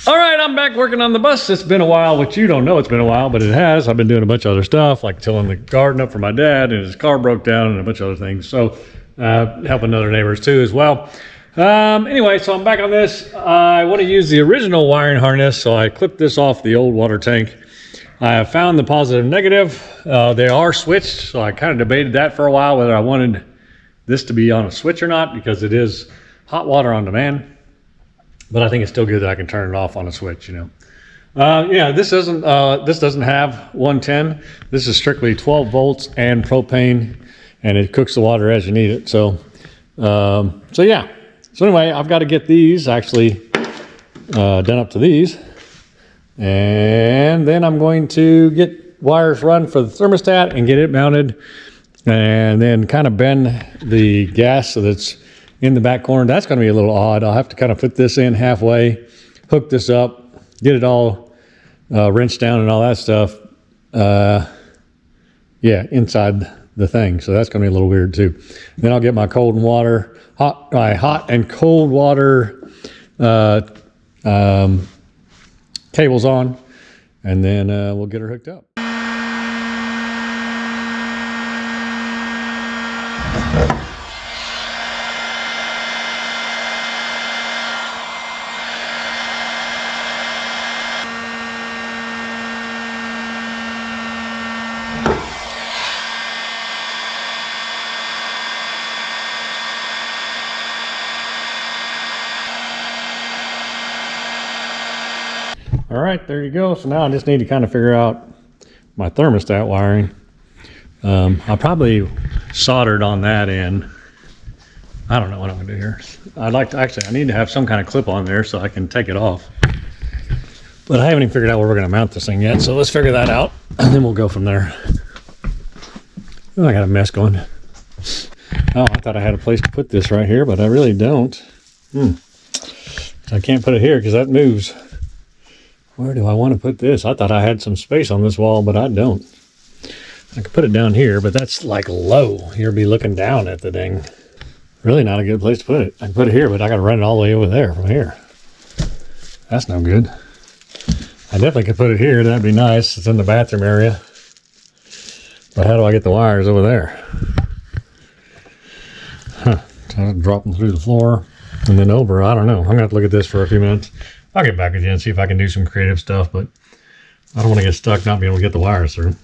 All right, I'm back working on the bus. It's been a while, which you don't know it's been a while, but it has. I've been doing a bunch of other stuff, like tilling the garden up for my dad, and his car broke down, and a bunch of other things. So helping other neighbors too as well. Anyway, so I'm back on this. I want to use the original wiring harness, so I clipped this off the old water tank. I have found the positive and negative. They are switched, so I kind of debated that for a while, whether I wanted this to be on a switch or not, because it is hot water on demand. But I think it's still good that I can turn it off on a switch, you know. Yeah, this doesn't have 110. This is strictly 12 volts and propane, and it cooks the water as you need it. So, yeah. So anyway, I've got to get these actually done up to these, and then I'm going to get wires run for the thermostat and get it mounted, and then kind of bend the gas so that's in the back corner. That's going to be a little odd. I'll have to kind of put this in halfway, hook this up, get it all wrenched down and all that stuff. Yeah, inside the thing. So that's going to be a little weird too. Then I'll get my hot and cold water cables on, and then we'll get her hooked up. All right, there you go. So now I just need to kind of figure out my thermostat wiring. I probably soldered on that end. I don't know what I'm gonna do here. I'd like to, actually, I need to have some kind of clip on there so I can take it off. But I haven't even figured out where we're gonna mount this thing yet. So let's figure that out and then we'll go from there. Oh, I got a mess going. Oh, I thought I had a place to put this right here, but I really don't. I can't put it here because that moves. Where do I want to put this? I thought I had some space on this wall, but I don't. I could put it down here, but that's like low. You'll be looking down at the thing. Really not a good place to put it. I can put it here, but I got to run it all the way over there from here. That's no good. I definitely could put it here. That'd be nice. It's in the bathroom area. But how do I get the wires over there? Huh. I'll drop them through the floor and then over. I don't know. I'm going to have to look at this for a few minutes. I'll get back with you and see if I can do some creative stuff, but I don't want to get stuck not being able to get the wires through.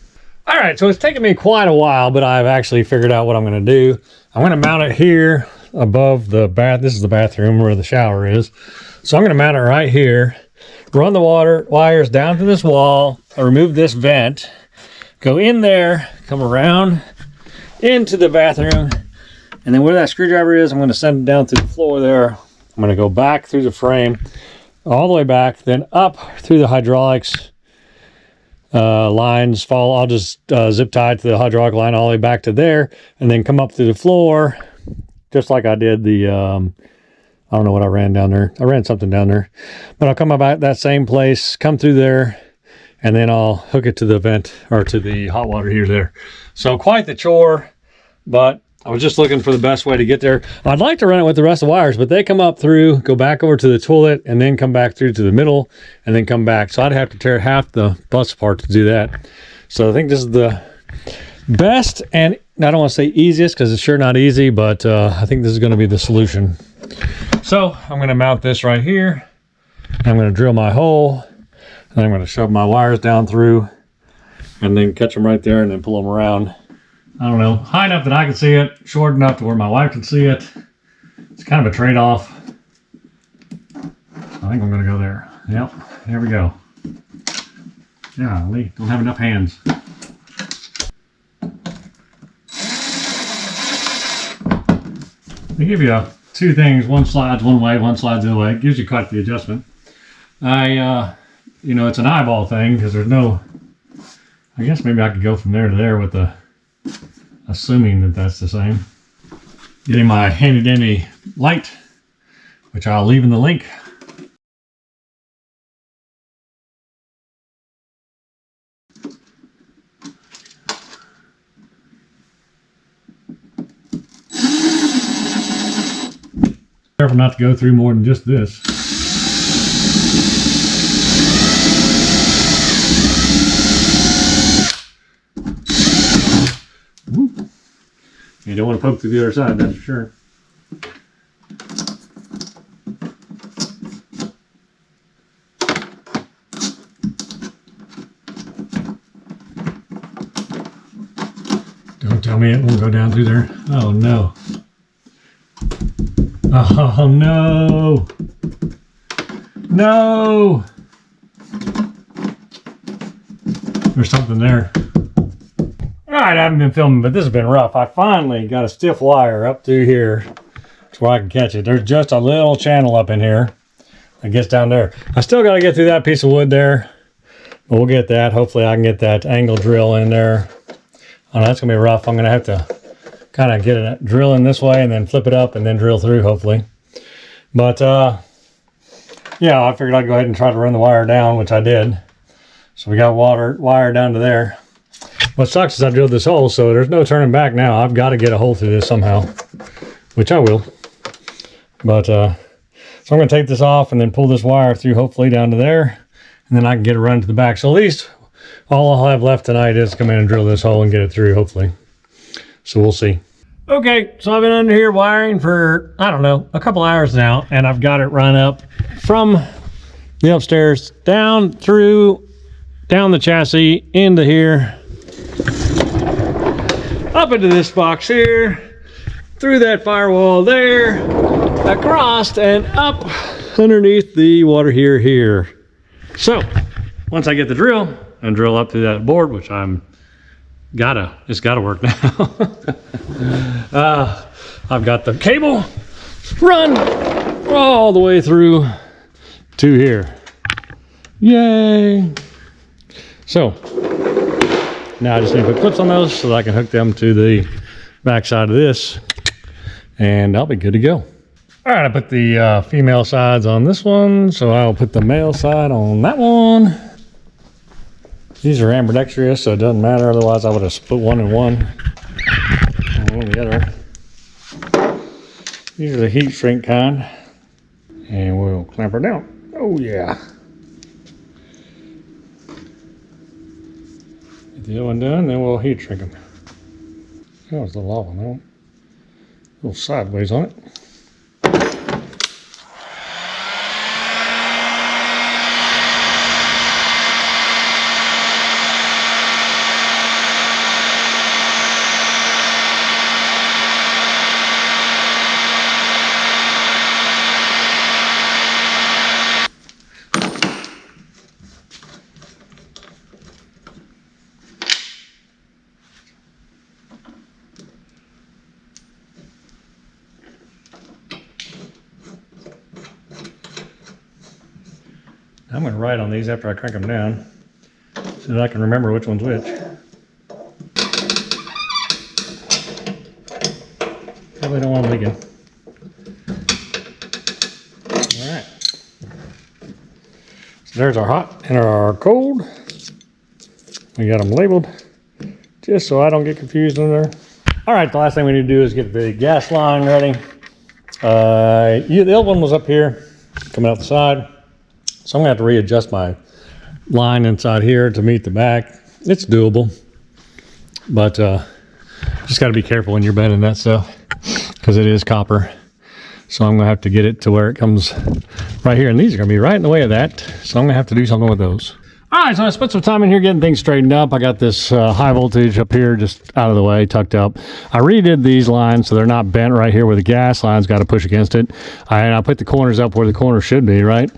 All right, so it's taken me quite a while, but I've actually figured out what I'm going to do. I'm going to mount it here above the bath. This is the bathroom where the shower is. So I'm going to mount it right here, run the wires down to this wall, remove this vent, go in there, come around into the bathroom, and then where that screwdriver is, I'm going to send it down through the floor there. I'm going to go back through the frame, all the way back, then up through the hydraulics lines. I'll just zip tie to the hydraulic line all the way back to there, and then come up through the floor, just like I did the, I don't know what I ran down there. I ran something down there, but I'll come about that same place, come through there, and then I'll hook it to the vent, or to the hot water heater there. So quite the chore, but I was just looking for the best way to get there. I'd like to run it with the rest of the wires, but they come up through, go back over to the toilet, and then come back through to the middle, and then come back. So I'd have to tear half the bus apart to do that. So I think this is the best, and I don't want to say easiest, because it's sure not easy, but I think this is going to be the solution. So I'm going to mount this right here. I'm going to drill my hole, and I'm going to shove my wires down through, and then catch them right there, and then pull them around. I don't know, high enough that I can see it, short enough to where my wife can see it. It's kind of a trade-off. I think I'm going to go there. Yep, here we go. Yeah, Lee, don't have enough hands. They give you two things. One slides one way, one slides the other way. It gives you quite the adjustment. You know, it's an eyeball thing because there's no, I guess maybe I could go from there to there with the, assuming that that's the same. Getting my handy dandy light, which I'll leave in the link. Careful not to go through more than just this. You don't want to poke through the other side, that's for sure. Don't tell me it won't go down through there. Oh no. Oh no. No. There's something there. Alright, I haven't been filming, but this has been rough. I finally got a stiff wire up through here to where I can catch it. There's just a little channel up in here that gets down there. I still got to get through that piece of wood there, but we'll get that. Hopefully I can get that angle drill in there. Oh, that's going to be rough. I'm going to have to kind of get it drill in this way and then flip it up and then drill through, hopefully. But, yeah, I figured I'd go ahead and try to run the wire down, which I did. So we got wire down to there. What sucks is I drilled this hole, so there's no turning back now. I've got to get a hole through this somehow, which I will. But, so I'm going to take this off and then pull this wire through, hopefully down to there. And then I can get it run to the back. So at least all I'll have left tonight is come in and drill this hole and get it through, hopefully. So we'll see. Okay, so I've been under here wiring for, I don't know, a couple hours now. And I've got it run up from the upstairs down through, down the chassis, into here. Up into this box here, through that firewall there, across and up underneath the water heater here. So, once I get the drill and drill up through that board, which it's gotta work now. I've got the cable run all the way through to here. Yay! So, now I just need to put clips on those so that I can hook them to the back side of this, and I'll be good to go. All right, I put the female sides on this one, so I'll put the male side on that one. These are ambidextrous, so it doesn't matter. Otherwise, I would have split one and one on the other. These are the heat shrink kind, and we'll clamp her down. Oh yeah. The other one done, then we'll heat shrink them. That was a little off on that one. A little sideways on it. I'm going to write on these after I crank them down so that I can remember which one's which. Probably don't want them leaking. Alright. So there's our hot and our cold. We got them labeled just so I don't get confused in there. Alright, the last thing we need to do is get the gas line ready. The old one was up here coming out the side. So I'm gonna have to readjust my line inside here to meet the back. It's doable, but just got to be careful when you're bending that stuff because it is copper. So I'm gonna have to get it to where it comes right here, and these are gonna be right in the way of that. So I'm gonna have to do something with those. All right, so I spent some time in here getting things straightened up. I got this high voltage up here just out of the way, tucked up. I redid these lines so they're not bent right here where the gas line's got to push against it. And I put the corners up where the corners should be, right?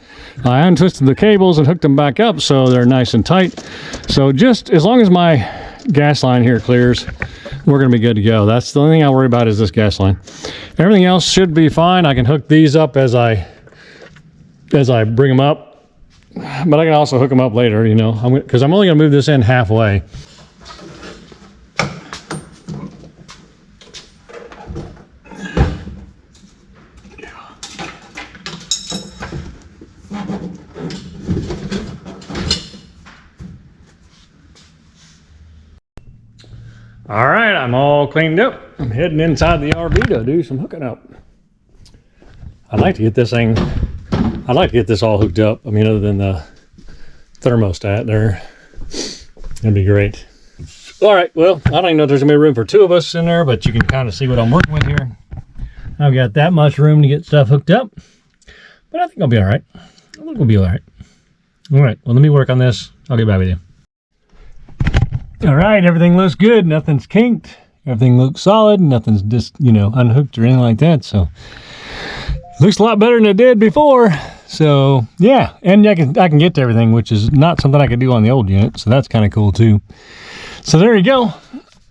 I untwisted the cables and hooked them back up so they're nice and tight. So just as long as my gas line here clears, we're going to be good to go. That's the only thing I worry about is this gas line. Everything else should be fine. I can hook these up as I bring them up. But I can also hook them up later, you know, because I'm only going to move this in halfway. All right, I'm all cleaned up. I'm heading inside the RV to do some hooking up. I'd like to get this thing... I'd like to get this all hooked up. I mean, other than the thermostat there. That'd be great. All right, well, I don't even know if there's gonna be room for two of us in there, but you can kind of see what I'm working with here. I've got that much room to get stuff hooked up, but I think I'll be all right. I think we'll be all right. All right, well, let me work on this. I'll get back with you. All right, everything looks good. Nothing's kinked. Everything looks solid. Nothing's just, you know, unhooked or anything like that. So looks a lot better than it did before. So yeah, and I can get to everything, which is not something I could do on the old unit. So that's kind of cool too. So there you go.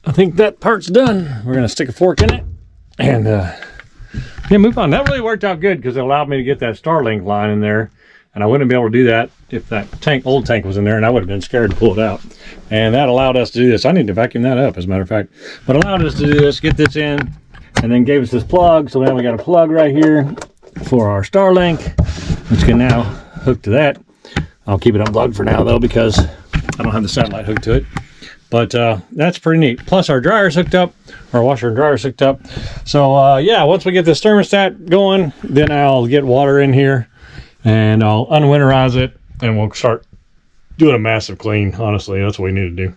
I think that part's done. We're gonna stick a fork in it and yeah, move on. That really worked out good because it allowed me to get that Starlink line in there, and I wouldn't be able to do that if that old tank was in there, and I would have been scared to pull it out. And that allowed us to do this. I need to vacuum that up, as a matter of fact. But allowed us to do this, get this in, and then gave us this plug. So now we got a plug right here for our Starlink, which can now hook to that. I'll keep it unplugged for now though, because I don't have the satellite hooked to it. But that's pretty neat. Plus our dryer's hooked up, our washer and dryer's hooked up. So yeah, once we get this thermostat going, then I'll get water in here and I'll unwinterize it, and we'll start doing a massive clean. Honestly, that's what we need to do.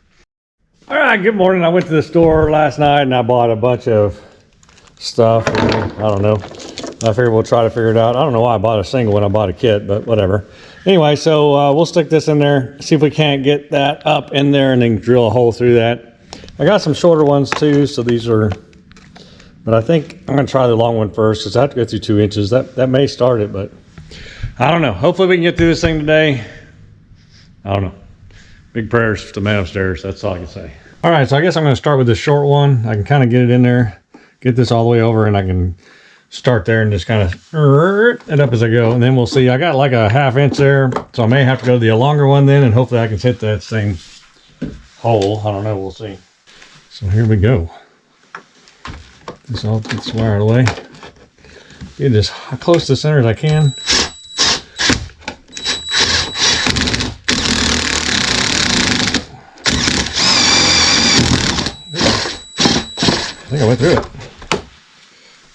All right, good morning. I went to the store last night and I bought a bunch of stuff. I don't know. I figured we'll try to figure it out. I don't know why I bought a single when I bought a kit, but whatever. Anyway, so we'll stick this in there, see if we can't get that up in there and then drill a hole through that. I got some shorter ones too, so these are, but I think I'm gonna try the long one first because I have to go through 2 inches. That may start it, but I don't know. Hopefully we can get through this thing today. I don't know. Big prayers to the man upstairs. That's all I can say. All right, so I guess I'm gonna start with the short one. I can kind of get it in there, get this all the way over, and I can start there and just kind of it up as I go, and then we'll see. I got like a 1/2 inch there, so I may have to go to the longer one then, and hopefully I can hit that same hole. I don't know, we'll see. So here we go. This all gets wired away. Get as close to the center as I can. I think I went through it.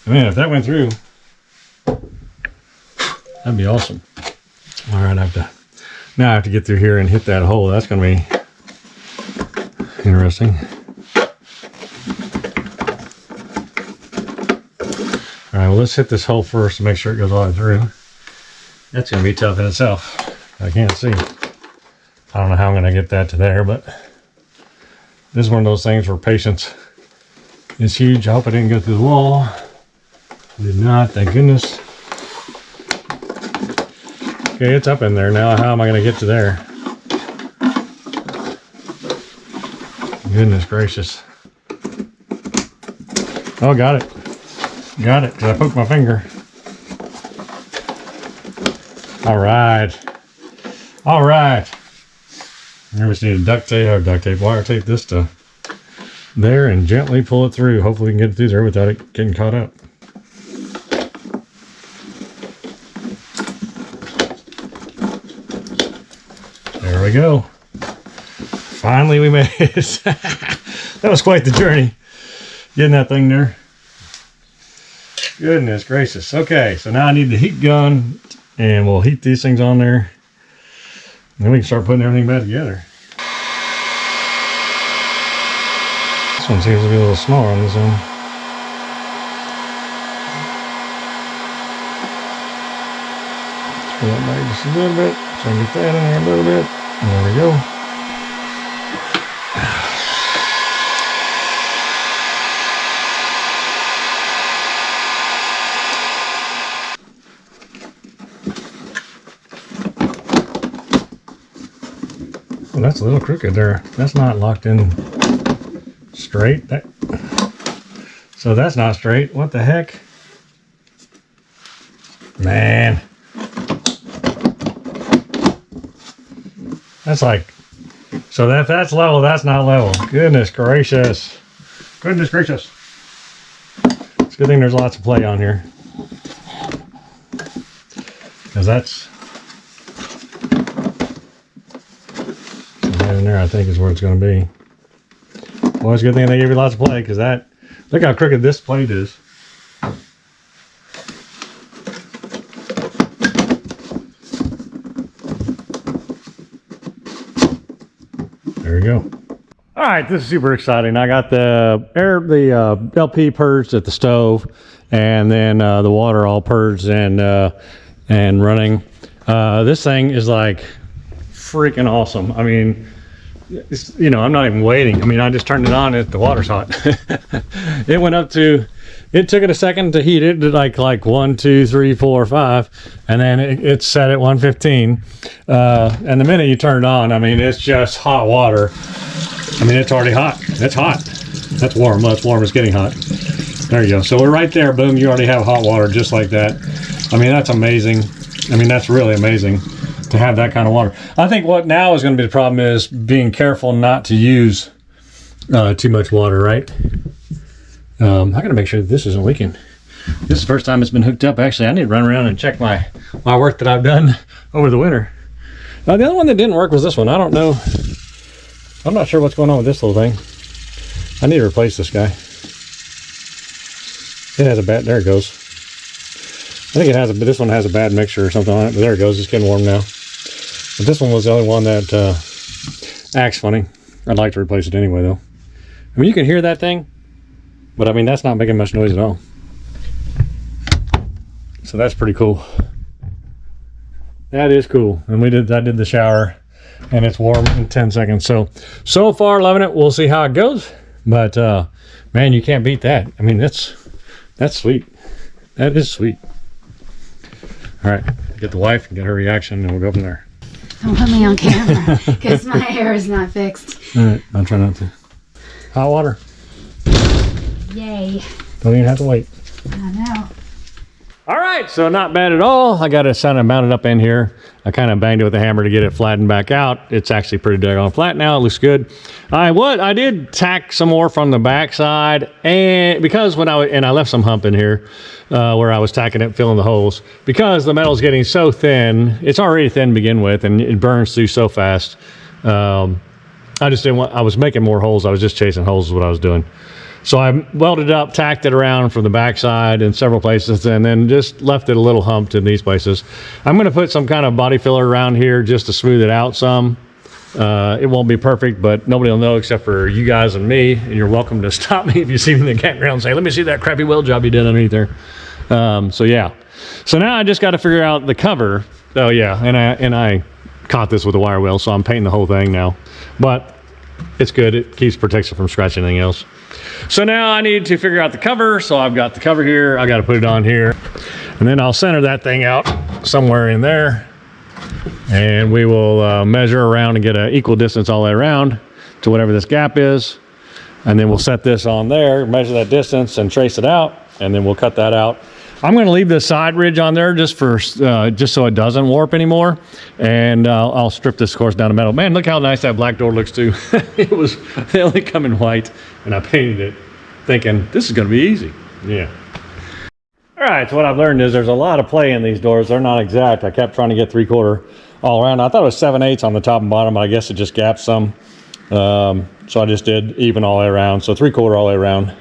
Man, if that went through, that'd be awesome. All right, now I have to get through here and hit that hole. That's going to be interesting. All right, well, let's hit this hole first to make sure it goes all the way through. That's going to be tough in itself. I can't see. I don't know how I'm going to get that to there, but this is one of those things where patience is huge. I hope I didn't go through the wall. Did not, thank goodness. Okay, it's up in there now. How am I going to get to there? Goodness gracious. Oh, got it. Got it, because I poked my finger. All right. All right. I just need to wire tape this to there and gently pull it through. Hopefully we can get it through there without it getting caught up. There we go. Finally we made it. That was quite the journey, getting that thing there. Goodness gracious. Okay, so now I need the heat gun, and we'll heat these things on there, and then we can start putting everything back together. This one seems to be a little smaller on this one. Let's pull that back just a little bit so I can get that in there a little bit. And there we go. Well, that's a little crooked there. That's not locked in straight. So that's not straight. What the heck? Man. That's like, so if that's level, that's not level. Goodness gracious. Goodness gracious. It's a good thing there's lots of play on here, because that's right in there, I think, is where it's going to be. Well, it's a good thing they gave you lots of play, because that, look how crooked this plate is. There we go. All right, this is super exciting. I got the LP purged at the stove, and then the water all purged and running. This thing is like freaking awesome. I mean, you know, I'm not even waiting. I mean, I just turned it on and the water's hot. It went up to, it took it a second to heat it to like 1, 2, 3, 4, 5, and then it's set at 115. And the minute you turn it on, I mean, it's just hot water. I mean, it's already hot. It's hot. That's warm. Well, it's warm. It's getting hot. There you go. So we're right there. Boom. You already have hot water just like that. I mean, that's amazing. I mean, that's really amazing to have that kind of water. I think what now is going to be the problem is being careful not to use too much water, right? I got to make sure that this isn't leaking. This is the first time it's been hooked up. Actually, I need to run around and check my work that I've done over the winter. The other one that didn't work was this one. I don't know. I'm not sure what's going on with this little thing. I need to replace this guy. It has a bad, there it goes. I think it has this one has a bad mixture or something on it, but there it goes. It's getting warm now. But this one was the only one that acts funny. I'd like to replace it anyway, though. I mean, you can hear that thing, but I mean, that's not making much noise at all. So that's pretty cool. That is cool. And I did the shower, and it's warm in 10 seconds. So far, loving it. We'll see how it goes. But man, you can't beat that. I mean, that's sweet. That is sweet. All right, get the wife and get her reaction, and we'll go from there. Don't put me on camera because my hair is not fixed. All right, I'll try not to. Hot water. Yay. Don't even have to wait. I know. All right, so not bad at all. I got it kind of mounted up in here. I kind of banged it with a hammer to get it flattened back out. It's actually pretty daggone flat now. It looks good. I did tack some more from the back side, and because I left some hump in here where I was tacking it, filling the holes, because the metal's getting so thin. It's already thin to begin with, and it burns through so fast. I just didn't want. I was making more holes. I was just chasing holes is what I was doing. So I welded it up, tacked it around from the backside in several places, and then just left it a little humped in these places. I'm going to put some kind of body filler around here just to smooth it out some. It won't be perfect, but nobody will know except for you guys and me, and you're welcome to stop me if you see me in the campground and say, let me see that crappy weld job you did underneath there. So yeah. So now I just got to figure out the cover. Oh yeah, and I caught this with a wire wheel, so I'm painting the whole thing now. But it's good. It keeps protection from scratching anything else. So now I need to figure out the cover. So I've got the cover here. I got to put it on here, and then I'll center that thing out somewhere in there, and we will measure around and get an equal distance all the way around to whatever this gap is, and then we'll set this on there, measure that distance, and trace it out, and then we'll cut that out. I'm going to leave the side ridge on there just so it doesn't warp anymore, and I'll strip this, of course, down the metal. Man, look how nice that black door looks too. They only come in white, and I painted it thinking this is going to be easy. Yeah. All right, so what I've learned is there's a lot of play in these doors. They're not exact. I kept trying to get 3/4 all around. I thought it was 7/8 on the top and bottom, but I guess it just gapped some. So I just did even all the way around. So 3/4 all the way around.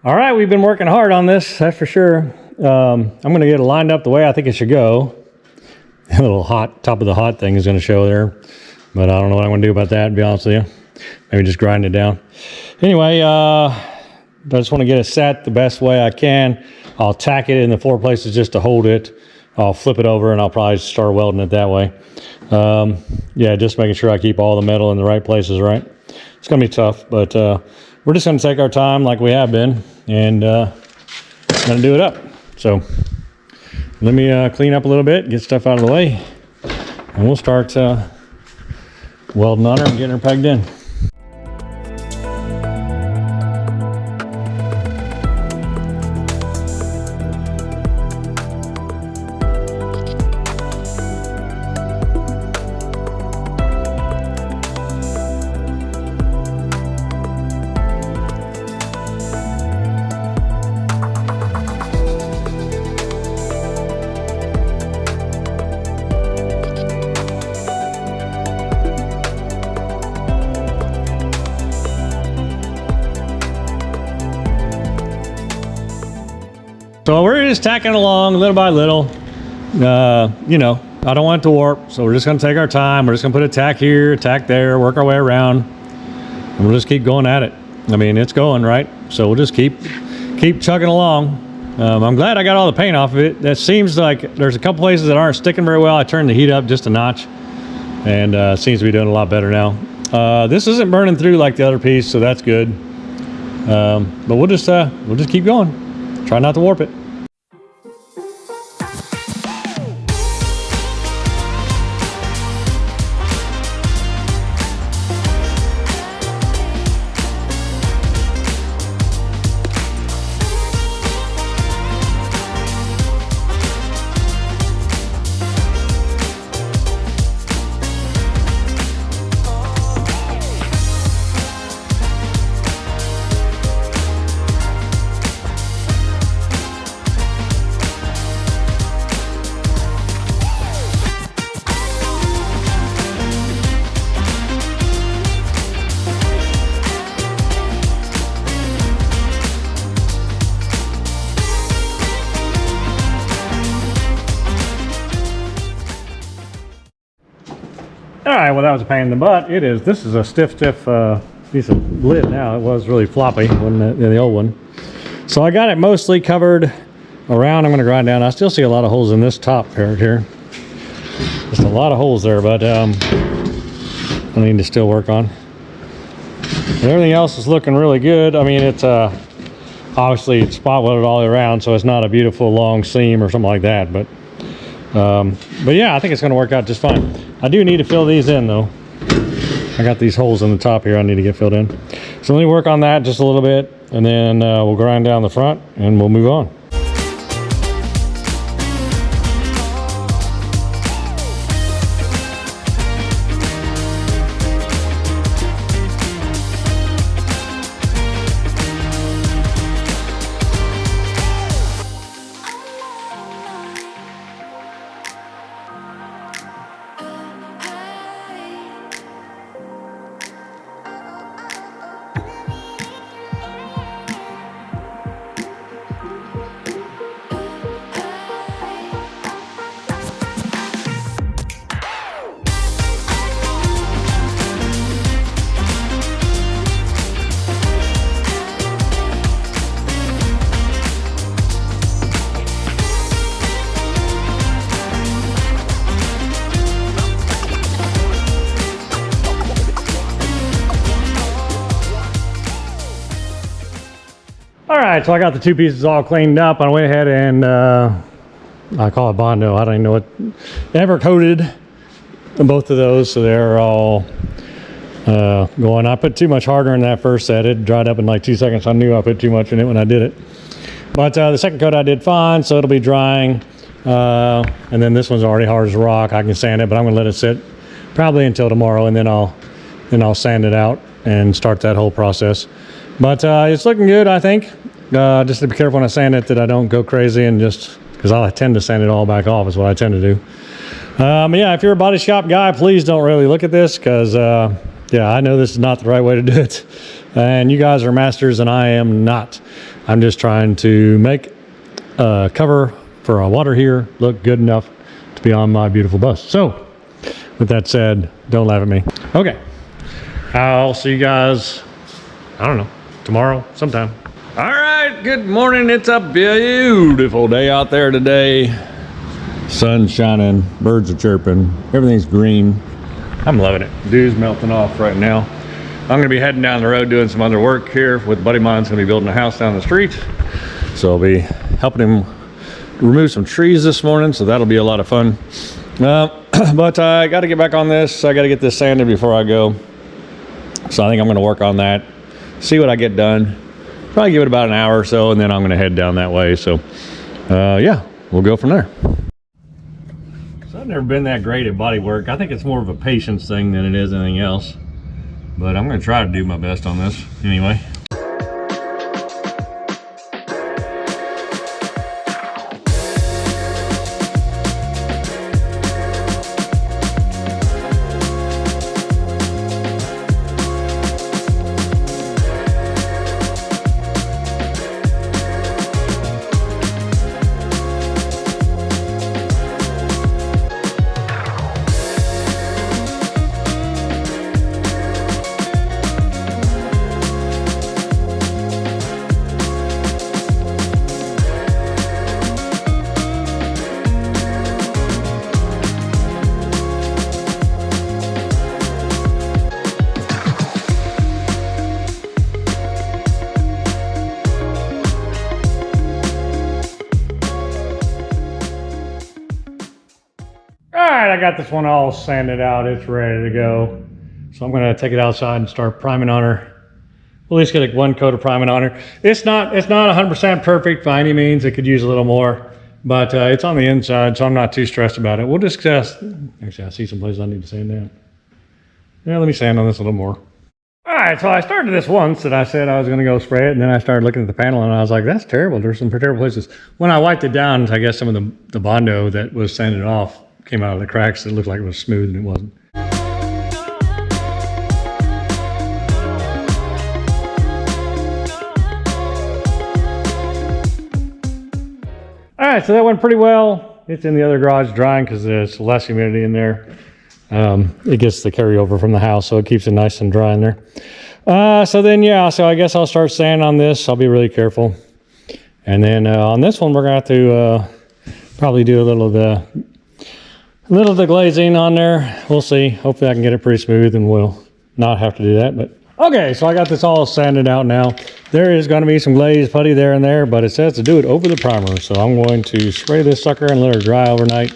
All right, we've been working hard on this, that's for sure. I'm going to get it lined up the way I think it should go. A little hot, top of the hot thing is going to show there. But I don't know what I'm going to do about that, to be honest with you. Maybe just grind it down. Anyway, I just want to get it set the best way I can. I'll tack it in the 4 places just to hold it. I'll flip it over and I'll probably start welding it that way. Yeah, just making sure I keep all the metal in the right places, right? It's going to be tough, but we're just going to take our time like we have been and going to do it up. So let me clean up a little bit, get stuff out of the way, and we'll start welding on her and getting her pegged in. So we're just tacking along little by little. You know, I don't want it to warp, so we're just going to take our time. We're just going to put a tack here, a tack there, work our way around, and we'll just keep going at it. I mean, it's going, right? So we'll just keep chugging along. I'm glad I got all the paint off of it. That seems like there's a couple places that aren't sticking very well. I turned the heat up just a notch, and it seems to be doing a lot better now. This isn't burning through like the other piece, so that's good. But we'll just keep going. Try not to warp it. All right, well, that was a pain in the butt. This is a stiff piece of lid now. It was really floppy when the old one. So I got it mostly covered around. I'm going to grind down. I still see a lot of holes in this top part here. Just a lot of holes there, but I need to still work on. And everything else is looking really good. I mean, it's obviously it's spot welded all the way around, so it's not a beautiful long seam or something like that. But yeah, I think it's going to work out just fine. I do need to fill these in though. I got these holes in the top here I need to get filled in. So let me work on that just a little bit, and then we'll grind down the front and we'll move on. All right, so I got the two pieces all cleaned up. I went ahead and I call it Bondo. I don't even know what, ever coated both of those, so they're all going. I put too much harder in that first set. It dried up in like 2 seconds. I knew I put too much in it when I did it. But the second coat I did fine, so it'll be drying. And then this one's already hard as a rock. I can sand it, but I'm gonna let it sit probably until tomorrow, and then I'll sand it out and start that whole process. But it's looking good, I think. Just to be careful when I sand it that I don't go crazy, and just because I tend to sand it all back off is what I tend to do. Yeah, if you're a body shop guy, please don't really look at this, because yeah, I know this is not the right way to do it. And you guys are masters and I am not. I'm just trying to make a cover for a water heater look good enough to be on my beautiful bus. So with that said, don't laugh at me. Okay, I'll see you guys, I don't know, tomorrow sometime. All right, good morning. It's a beautiful day out there today. Sun's shining, birds are chirping, everything's green. I'm loving it. Dew's melting off right now. I'm gonna be heading down the road doing some other work here with a buddy of mine's gonna be building a house down the street. So I'll be helping him remove some trees this morning, so that'll be a lot of fun. But I gotta get back on this. I gotta get this sanded before I go. So I think I'm gonna work on that, see what I get done. Probably give it about an hour or so, and then I'm gonna head down that way. So yeah, we'll go from there. So I've never been that great at body work. I think it's more of a patience thing than it is anything else. But I'm gonna try to do my best on this anyway. I got this one all sanded out. It's ready to go. So I'm gonna take it outside and start priming on her. At least get like one coat of priming on her. It's not 100% perfect by any means. It could use a little more, but it's on the inside, so I'm not too stressed about it. We'll discuss. Actually, I see some places I need to sand down. Yeah, let me sand on this a little more. All right, so I started this once that I said I was gonna go spray it, and then I started looking at the panel and I was like, that's terrible. There's some terrible places. When I wiped it down, I guess some of the Bondo that was sanded off came out of the cracks. It looked like it was smooth and it wasn't. All right, so that went pretty well. It's in the other garage drying because there's less humidity in there. It gets the carryover from the house, so it keeps it nice and dry in there. So then, yeah, so I guess I'll start sanding on this. I'll be really careful. And then on this one, we're gonna have to probably do a little of the glazing on there. We'll see. Hopefully I can get it pretty smooth and we'll not have to do that. But okay, so I got this all sanded out now. There is going to be some glaze putty there and there, but it says to do it over the primer. So I'm going to spray this sucker and let her dry overnight.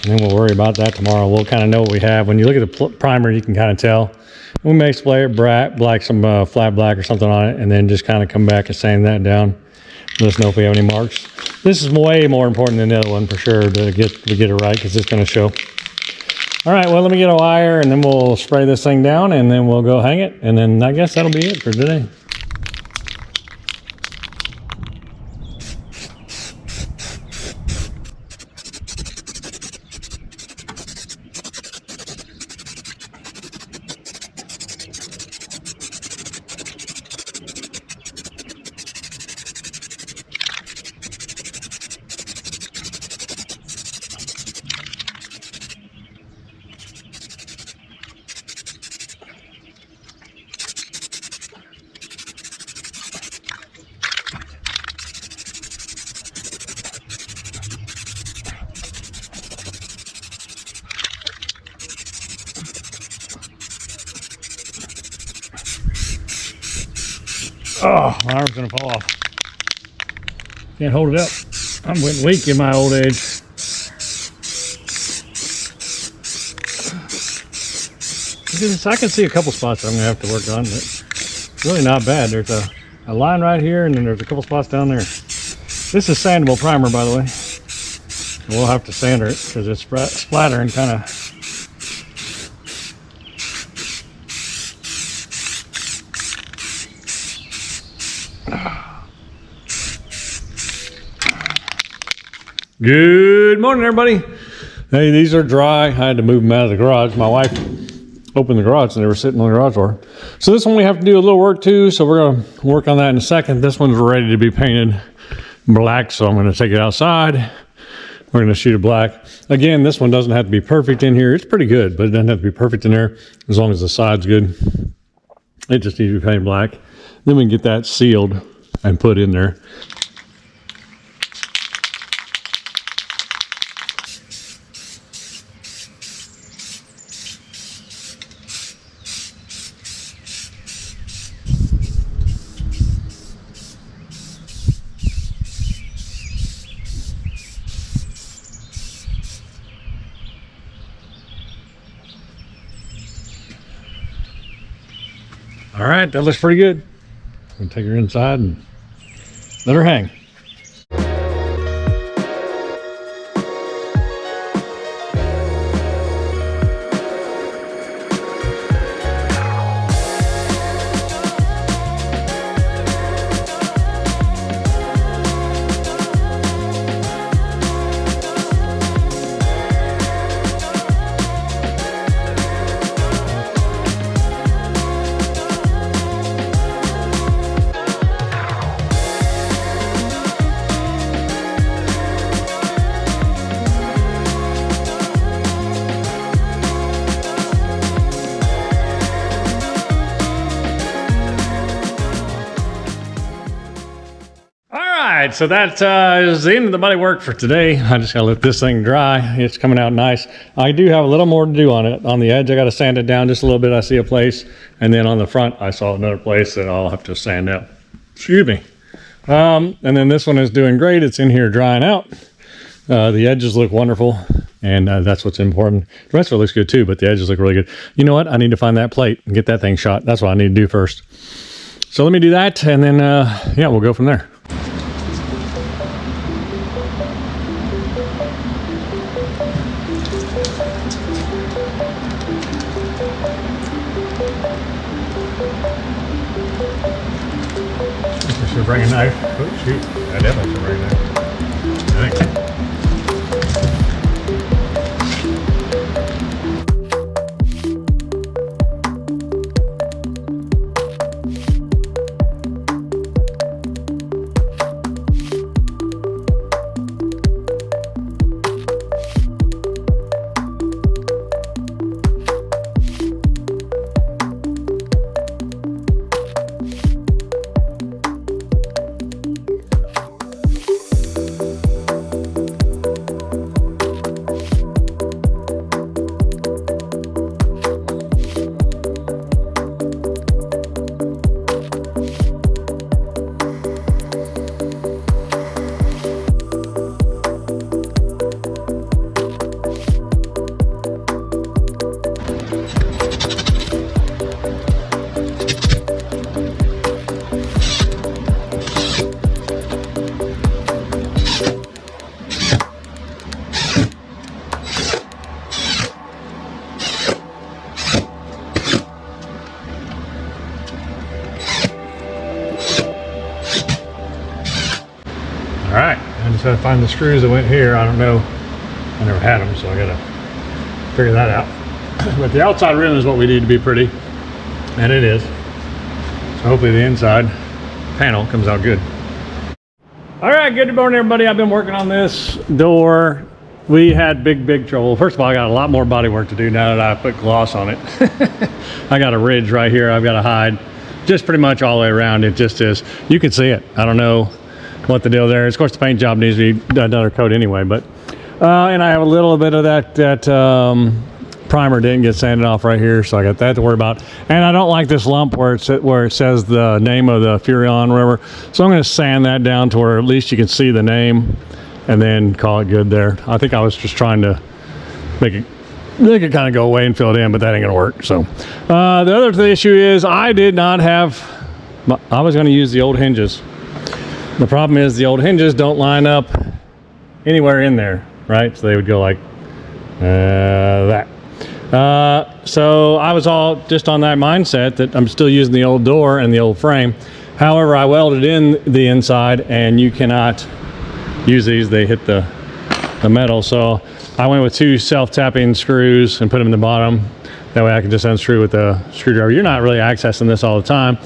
And then we'll worry about that tomorrow. We'll kind of know what we have. When you look at the primer, you can kind of tell. We may spray it black, some flat black or something on it, and then just kind of come back and sand that down. Let us know if we have any marks. This is way more important than the other one for sure to get it right, because it's going to show. All right, well, let me get a wire and then we'll spray this thing down and then we'll go hang it. And then I guess that'll be it for today. Oh, my arm's gonna fall off. Can't hold it up. I'm getting weak in my old age. I can see a couple spots that I'm gonna have to work on, but it's really not bad. There's a line right here, and then there's a couple spots down there. This is sandable primer, by the way. We'll have to sander it because it's splattering kind of. Good morning, everybody. Hey, these are dry. I had to move them out of the garage. My wife opened the garage and they were sitting on the garage door. So this one we have to do a little work too, so we're gonna work on that in a second. This one's ready to be painted black, so I'm gonna take it outside. We're gonna shoot it black. Again, this one doesn't have to be perfect in here. It's pretty good, but it doesn't have to be perfect in there as long as the side's good. It just needs to be painted black. Then we can get that sealed and put in there. All right, that looks pretty good. I'm gonna take her inside and let her hang. So that is the end of the body work for today. I just gotta let this thing dry. It's coming out nice. I do have a little more to do on it. On the edge, I gotta sand it down just a little bit. I see a place. And then on the front, I saw another place that I'll have to sand out. Excuse me. And then this one is doing great. It's in here drying out. The edges look wonderful. And that's what's important. The rest of it looks good too, but the edges look really good. You know what? I need to find that plate and get that thing shot. That's what I need to do first. So let me do that. And then, yeah, we'll go from there. Should bring a knife. Oh shoot, I definitely should bring a knife. Thanks. All right, I just had to find the screws that went here. I don't know, I never had them, so I gotta figure that out. But the outside rim is what we need to be pretty, and it is. So hopefully the inside panel comes out good. All right, good morning everybody. I've been working on this door. We had big trouble. First of all, I got a lot more body work to do now that I put gloss on it. I got a ridge right here I've got to hide, just pretty much all the way around. It just is, you can see it. I don't know what the deal there is. Of course the paint job needs to be another coat anyway, but and I have a little bit of that primer didn't get sanded off right here, so I got that to worry about. And I don't like this lump where it says the name of the Furrion or whatever, so I'm going to sand that down to where at least you can see the name and then call it good there. I think I was just trying to make it kind of go away and fill it in, but that ain't gonna work. So the other issue is I did not have, I was going to use the old hinges. The problem is the old hinges don't line up anywhere in there, right? So they would go like that. So I was all just on that mindset that I'm still using the old door and the old frame. However, I welded in the inside, and you cannot use these. They hit the metal. So I went with 2 self-tapping screws and put them in the bottom. That way I can just unscrew with the screwdriver. You're not really accessing this all the time.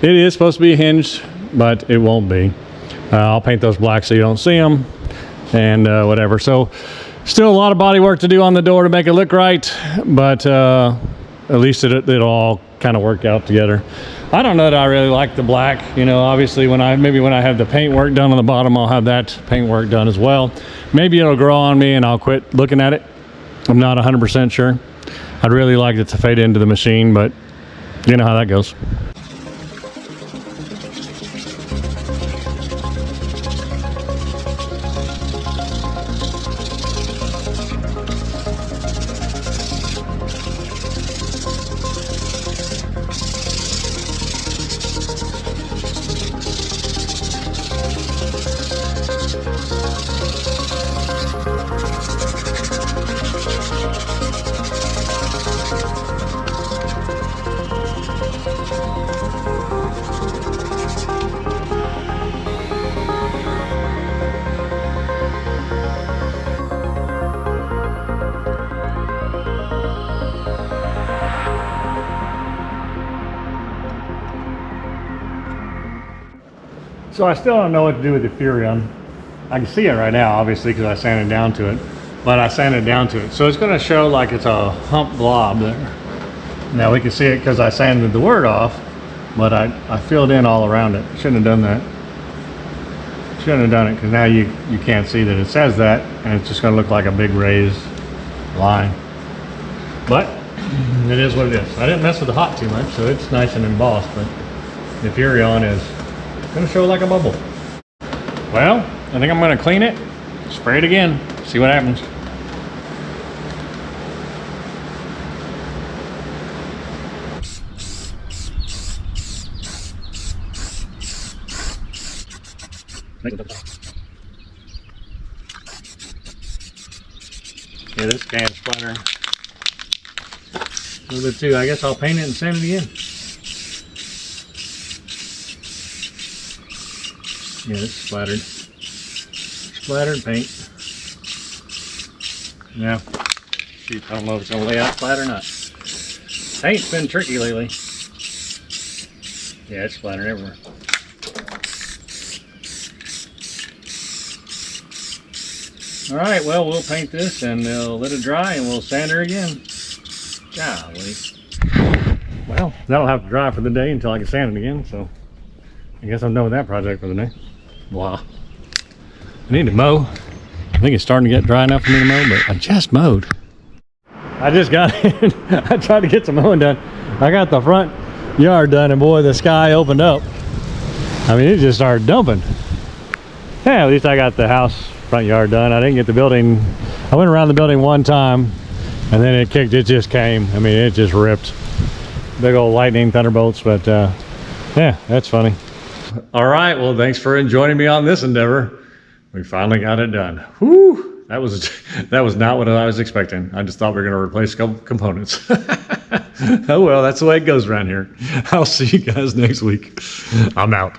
It is supposed to be hinged, but it won't be. I'll paint those black so you don't see them, and whatever. So still a lot of body work to do on the door to make it look right, but at least it'll all kind of work out together. I don't know that I really like the black. You know, obviously when I have the paint work done on the bottom, I'll have that paint work done as well. Maybe it'll grow on me and I'll quit looking at it. I'm not 100% sure. I'd really like it to fade into the machine, but you know how that goes. So I still don't know what to do with the Furrion. I can see it right now, obviously, because I sanded down to it, but I sanded down to it. So it's going to show like it's a hump blob there. Now we can see it because I sanded the word off, but I filled in all around it. Shouldn't have done that. Shouldn't have done it, because now you can't see that it says that, and it's just going to look like a big raised line. But it is what it is. I didn't mess with the hot too much, so it's nice and embossed, but the Furrion is gonna show like a bubble. Well, I think I'm gonna clean it, spray it again, see what happens. Yeah, this can's splattering a little bit too. I guess I'll paint it and sand it again. Yeah, it's splattered. Splattered paint. Yeah. Shoot, I don't know if it's gonna lay out flat or not. Paint's been tricky lately. Yeah, it's splattered everywhere. Alright, well, we'll paint this and let it dry and we'll sand her again. Golly. Well, that'll have to dry for the day until I can sand it again, so I guess I'm done with that project for the day. Wow. I need to mow. I think it's starting to get dry enough for me to mow, but I just mowed. I just got in. I tried to get some mowing done. I got the front yard done, and boy, the sky opened up. I mean, it just started dumping. Yeah, at least I got the house front yard done. I didn't get the building. I went around the building one time, and then it kicked. It just came. I mean, it just ripped. Big old lightning thunderbolts, but yeah, that's funny. All right, well, thanks for joining me on this endeavor. We finally got it done. Whew, that was not what I was expecting. I just thought we were going to replace components. Oh well, that's the way it goes around here. I'll see you guys next week. I'm out.